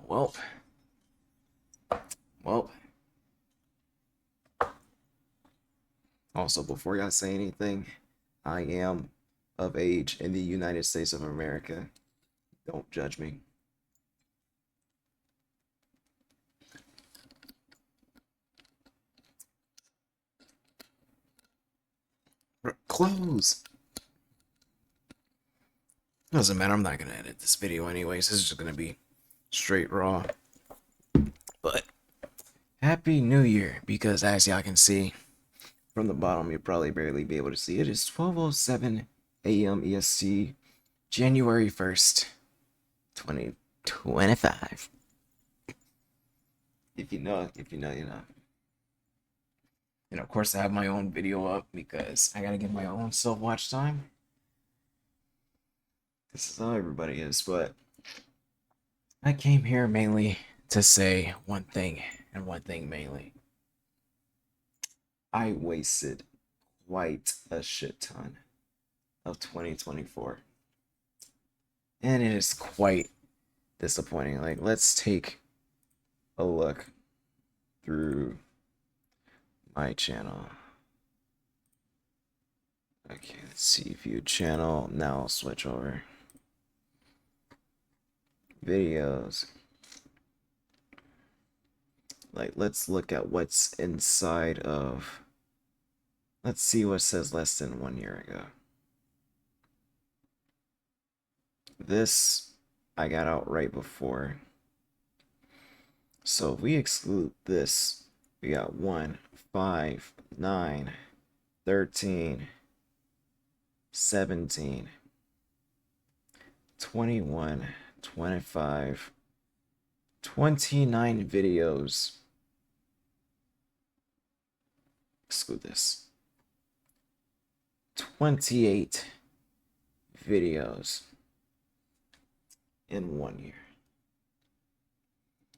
Well, well. Also, before y'all say anything, I am of age in the United States of America. Don't judge me. Close. Doesn't matter. I'm not gonna edit this video anyways. This is just gonna be straight raw. But Happy New Year, because as y'all can see from the bottom, you'll probably barely be able to see it. It's 12:07 a.m. EST, January 1st, 2025. If you know, you know. And of course, I have my own video up because I gotta get my own self watch time. This is how everybody is, but I came here mainly to say one thing and one thing mainly. I wasted quite a shit ton of 2024, and it is quite disappointing. Like, let's take a look through my channel. Okay, let's see, view channel. Now I'll switch over. Videos. Like, let's look at what's inside of. Let's see what says less than 1 year ago. This I got out right before. So if we exclude this, we got 1, 5, 9, 13, 17, 21, 25, 29 videos. Exclude this. 28 videos in 1 year.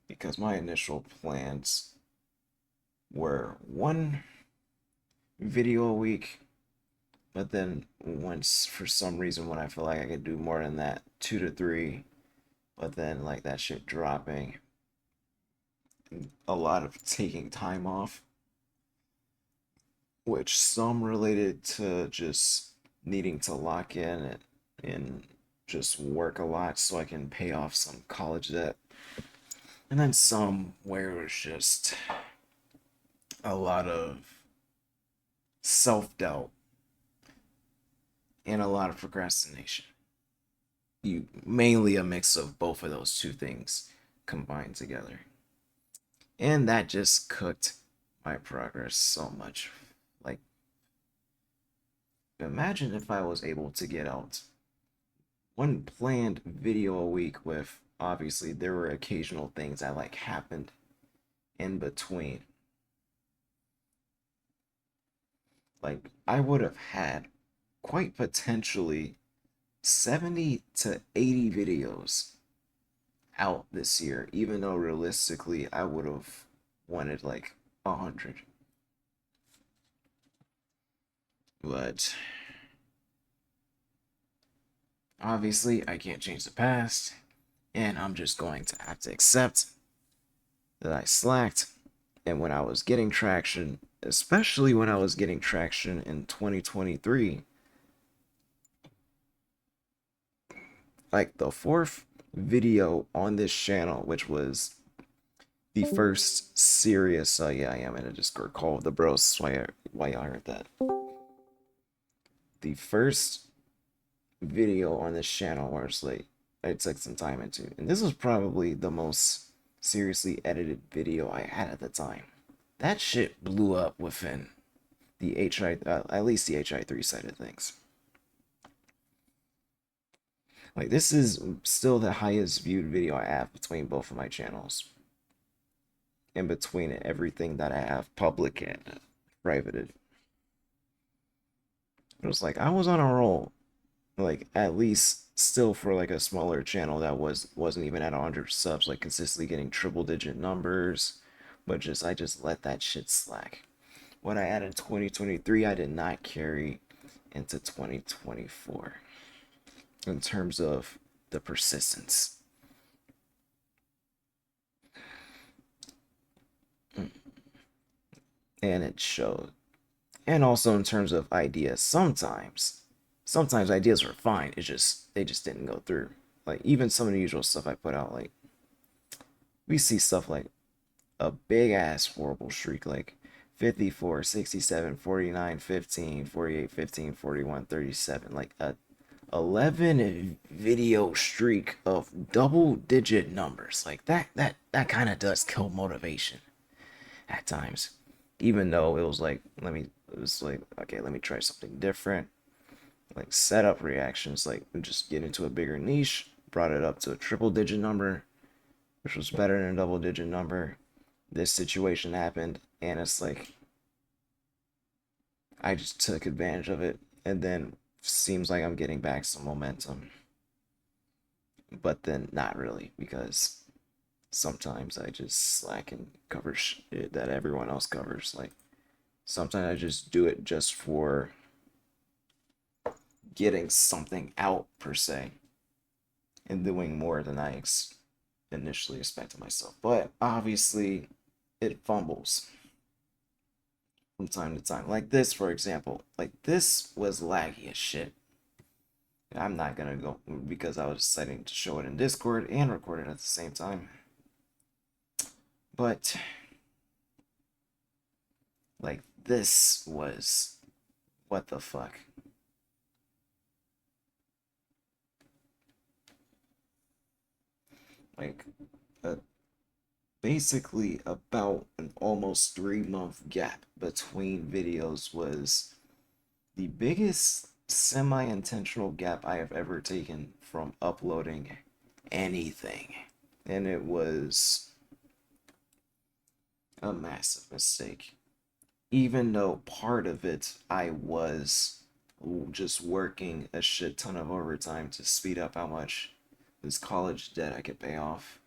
Because my initial plans were 1 video a week, but then once, for some reason, when I feel like I could do more than that, 2 to 3, but then like that shit dropping, a lot of taking time off, which some related to just needing to lock in and just work a lot so I can pay off some college debt. And then some where it was just a lot of self doubt and a lot of procrastination. You mainly a mix of both of those two things combined together. And that just cooked my progress so much. Like, imagine if I was able to get out 1 planned video a week with, obviously there were occasional things that like happened in between. Like, I would have had quite potentially 70 to 80 videos out this year, even though realistically I would have wanted like 100. But obviously, I can't change the past, and I'm just going to have to accept that I slacked. And when I was getting traction, especially when I was getting traction in 2023, like the 4th video on this channel, which was the first serious, yeah, I am in a Discord call with the bros. Why y'all heard that? The first video on this channel where it's like I took some time into, and this was probably the most seriously edited video I had at the time. That shit blew up within the at least the HI3 side of things. Like, this is still the highest viewed video I have between both of my channels. In between everything that I have public and privated. It was like I was on a roll. Like, at least still for like a smaller channel that wasn't even at 100 subs, like consistently getting triple digit numbers, but I just let that shit slack. What I had in 2023 I did not carry into 2024 in terms of the persistence. and it showed. And also in terms of ideas, sometimes ideas were fine. They just didn't go through. Like even some of the usual stuff I put out, like we see stuff like a big ass horrible streak, like 54, 67, 49, 15, 48, 15, 41, 37, like a 11 video streak of double digit numbers. Like that kind of does kill motivation at times. Even though it was like, okay, let me try something different. Like setup reactions, like just get into a bigger niche, brought it up to a triple digit number, which was better than a double digit number. This situation happened, and it's like I just took advantage of it, and then seems like I'm getting back some momentum, but then not really because sometimes I just slack and cover shit that everyone else covers. Like sometimes I just do it just for getting something out per se and doing more than I initially expected myself. But obviously, it fumbles from time to time. Like this, for example. Like this was laggy as shit. I'm not gonna go because I was deciding to show it in Discord and record it at the same time. But like this was what the fuck. Like basically about an almost 3 month gap between videos was the biggest semi-intentional gap I have ever taken from uploading anything. And it was a massive mistake. Even though part of it I was just working a shit ton of overtime to speed up how much this college debt I could pay off.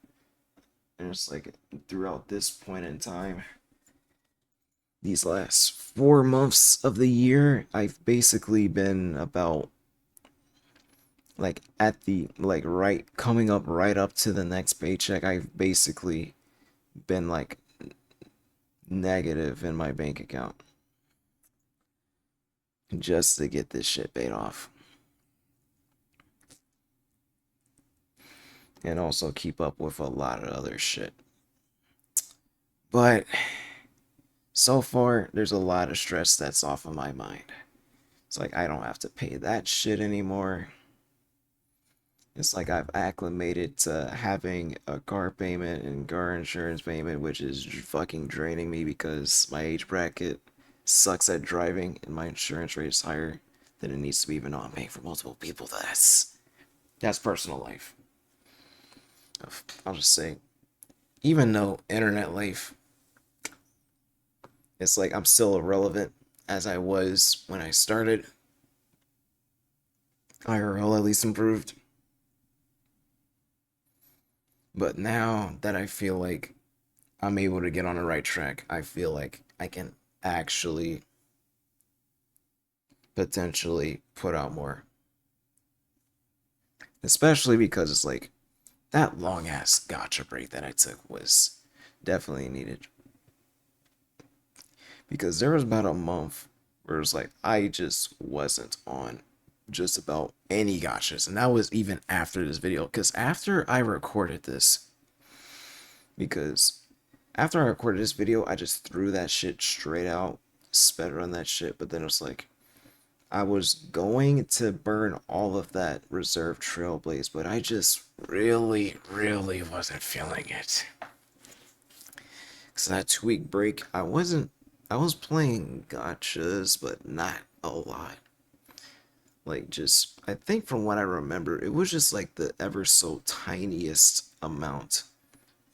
And it's like throughout this point in time, these last 4 months of the year, I've basically been about like at the like right coming up right up to the next paycheck. I've basically been like negative in my bank account just to get this shit paid off. And also keep up with a lot of other shit. But so far, there's a lot of stress that's off of my mind. It's like I don't have to pay that shit anymore. It's like I've acclimated to having a car payment and car insurance payment, which is fucking draining me because my age bracket sucks at driving and my insurance rate is higher than it needs to be, even though I'm paying for multiple people. That's personal life. I'll just say, even though internet life, it's like I'm still irrelevant as I was when I started. IRL at least improved. But now that I feel like I'm able to get on the right track, I feel like I can actually potentially put out more. Especially because it's like that long ass gotcha break that I took was definitely needed. Because there was about a month where it was like I just wasn't on just about any gotchas. And that was even after this video. Because after I recorded this, because after I recorded this video, I just threw that shit straight out, sped run that shit. But then it was like, I was going to burn all of that reserve trailblaze, but I just really, really wasn't feeling it. Because that 2 week break, I was playing gotchas, but not a lot. Like, just, I think from what I remember, it was just like the ever so tiniest amount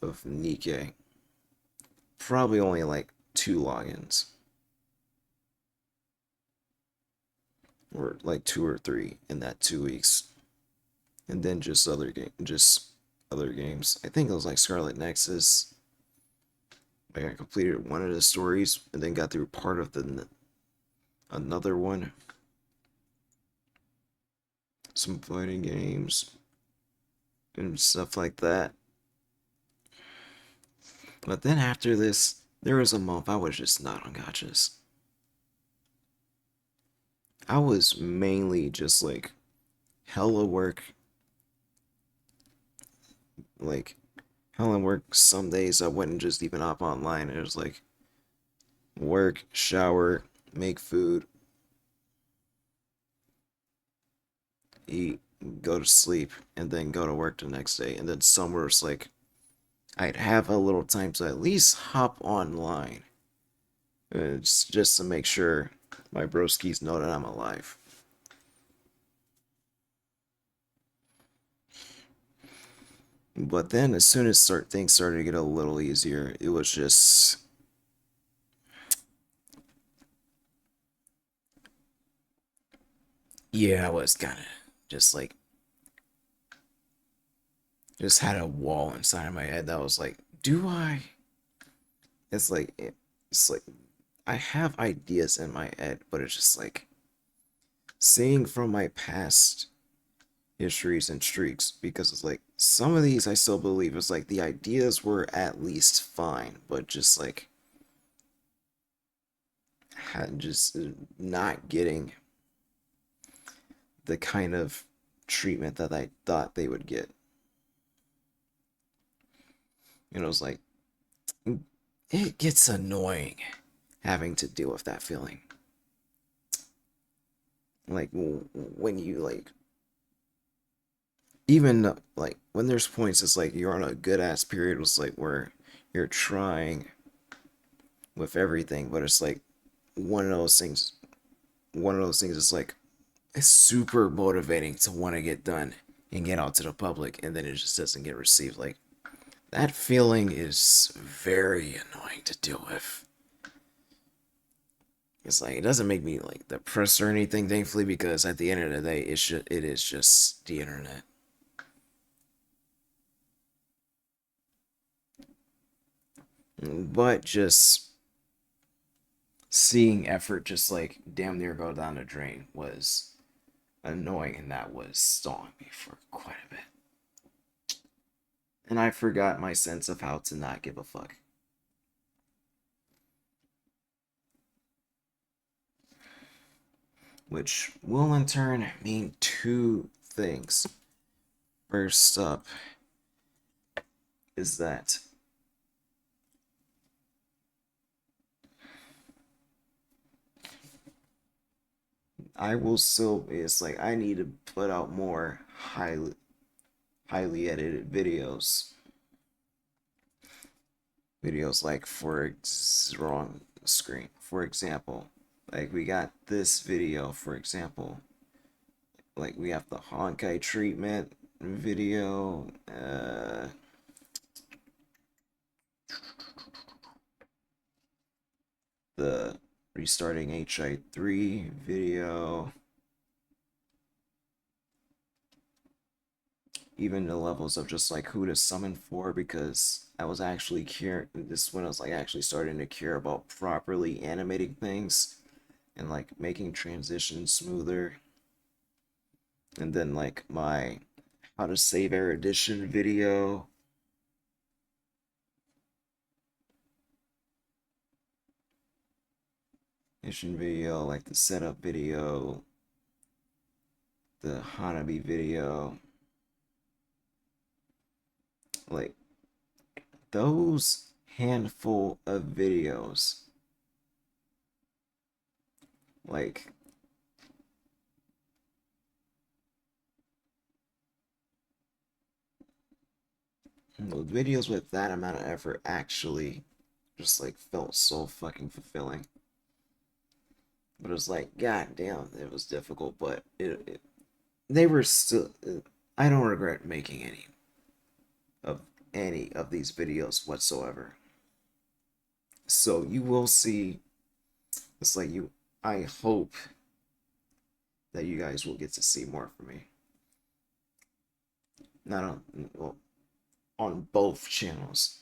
of Nikkei. Probably only like 2 logins. Or like 2 or 3 in that 2 weeks. And then just other games. I think it was like Scarlet Nexus. Like I completed one of the stories and then got through part of the another one. Some fighting games and stuff like that. But then after this There was a month I was just not on gachas. I was mainly just like hella work, like hella work. Some days I wouldn't just even hop online. It was like work, shower, make food, eat, go to sleep, and then go to work the next day. And then somewhere it's like I'd have a little time to at least hop online. Just to make sure my broskies know that I'm alive. But then as soon as things started to get a little easier, it was just yeah, I was kind of just like just had a wall inside of my head that was like, do I? It's like it's like I have ideas in my head, but it's just like seeing from my past histories and streaks because it's like some of these I still believe it's like the ideas were at least fine, but just like had just not getting the kind of treatment that I thought they would get. And it was like it gets annoying having to deal with that feeling. Like when you like even like when there's points it's like you're on a good ass period it's like where you're trying with everything, but it's like one of those things is like it's super motivating to want to get done and get out to the public and then it just doesn't get received. Like that feeling is very annoying to deal with. It's like it doesn't make me like depressed or anything, thankfully, because at the end of the day, it is just the internet. But just seeing effort just like damn near go down the drain was annoying, and that was stalling me for quite a bit. And I forgot my sense of how to not give a fuck. Which will in turn mean two things. First up is that I will still, it's like I need to put out more highly edited videos. Videos like for wrong screen. For example, like we got this video, for example, like we have the Honkai treatment video, the restarting HI3 video, even the levels of just like who to summon for, because I was actually this when I was like actually starting to care about properly animating things and like making transitions smoother. And then like my how to save erudition video. Edition video, like the setup video, the Hanabi video, like those handful of videos, like those videos with that amount of effort actually just like felt so fucking fulfilling. But it was like, god damn, it was difficult, but they were still. I don't regret making of any of these videos whatsoever. So you will see. It's like you. I hope that you guys will get to see more from me. Not on well, on both channels,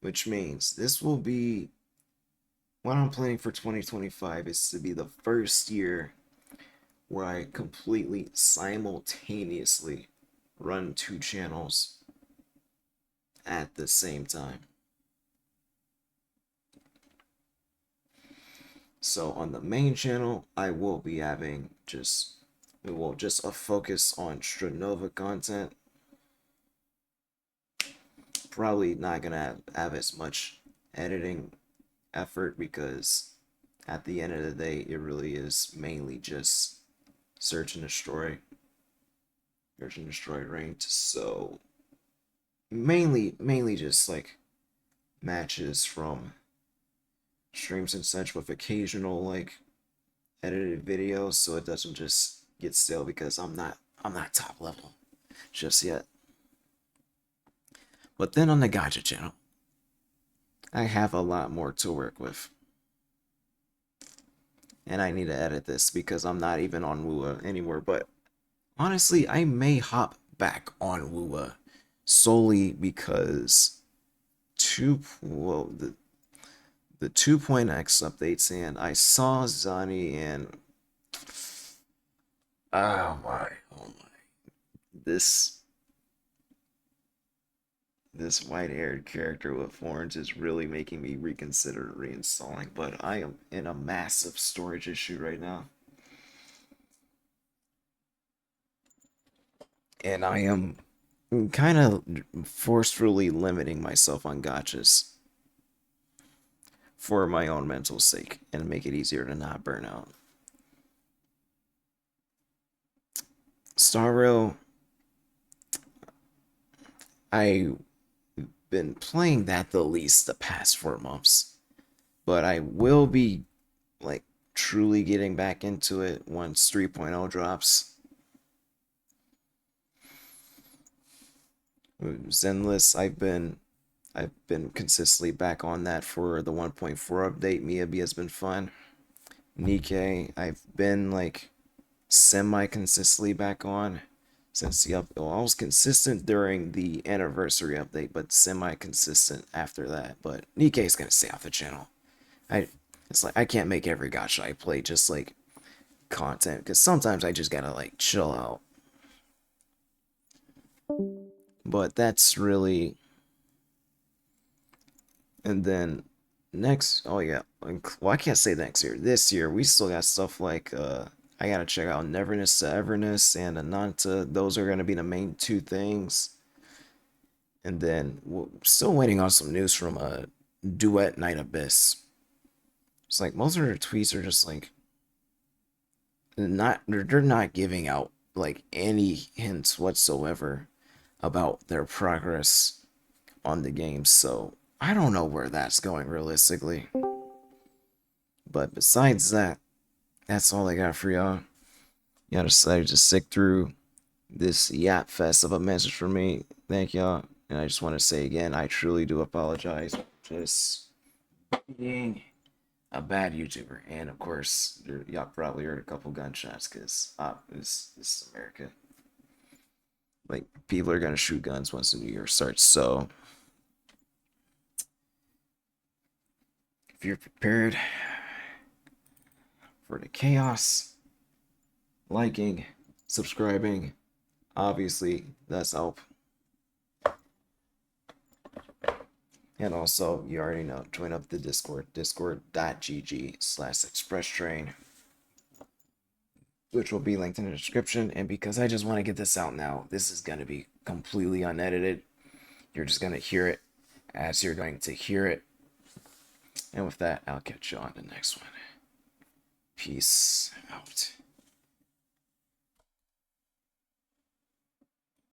which means this will be what I'm planning for 2025 is to be the first year where I completely simultaneously run two channels at the same time. So on the main channel, I will be having just a focus on Stranova content. Probably not gonna have as much editing effort because at the end of the day, it really is mainly just search and destroy, ranked. So mainly just like matches from streams and such with occasional like edited videos, so it doesn't just get stale because I'm not top level just yet. But then on the Gacha channel, I have a lot more to work with. And I need to edit this because I'm not even on Wua anymore. But honestly, I may hop back on Wua solely because the 2.x updates, and I saw Zani and oh my, this this white-haired character with horns is really making me reconsider reinstalling. But I am in a massive storage issue right now, and I am kind of forcefully limiting myself on gotchas for my own mental sake and make it easier to not burn out. Star Rail, I've been playing that the least the past 4 months, but I will be like truly getting back into it once 3.0 drops. Zenless, I've been consistently back on that for the 1.4 update. Miyabi has been fun. Nikkei, I've been like semi consistently back on since the well, I was consistent during the anniversary update, but semi consistent after that. But Nikkei's gonna stay off the channel. I it's like I can't make every gacha I play just like content because sometimes I just gotta like chill out. But that's really, and then next, oh yeah, well I can't say next year. This year we still got stuff like I gotta check out Neverness to Everness and Ananta. Those are gonna be the main two things. And then we're still waiting on some news from Duet Night Abyss. It's like most of their tweets are just like they're not giving out like any hints whatsoever about their progress on the game. So I don't know where that's going realistically. But besides that, that's all I got for y'all. Y'all decided to stick through this yap fest of a message for me. Thank y'all. And I just want to say again, I truly do apologize. Just being a bad YouTuber. And of course, y'all probably heard a couple gunshots because this is America. Like, people are going to shoot guns once the new year starts. So, if you're prepared for the chaos, liking, subscribing, obviously, that's help. And also, you already know, join up the Discord, discord.gg/expresstrain, which will be linked in the description. And because I just want to get this out now, this is going to be completely unedited. You're just going to hear it as you're going to hear it. And with that, I'll catch you on the next one. Peace out.